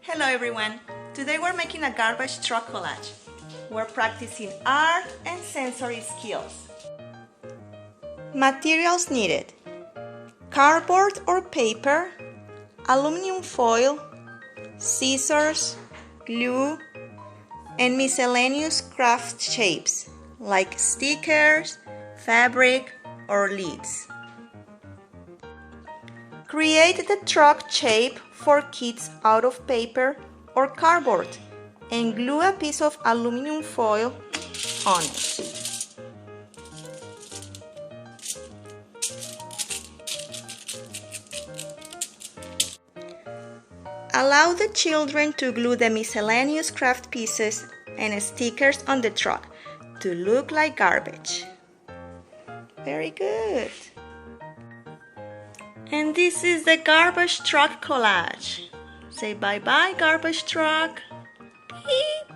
Hello everyone! Today we're making a garbage truck collage. We're practicing art and sensory skills. Materials needed: cardboard or paper, aluminum foil, scissors, glue, and miscellaneous craft shapes like stickers, fabric, or leaves. Create the truck shape for kids out of paper or cardboard and glue a piece of aluminum foil on it. Allow the children to glue the miscellaneous craft pieces and stickers on the truck to look like garbage. Very good! And this is the garbage truck collage. Say bye-bye, garbage truck. Beep.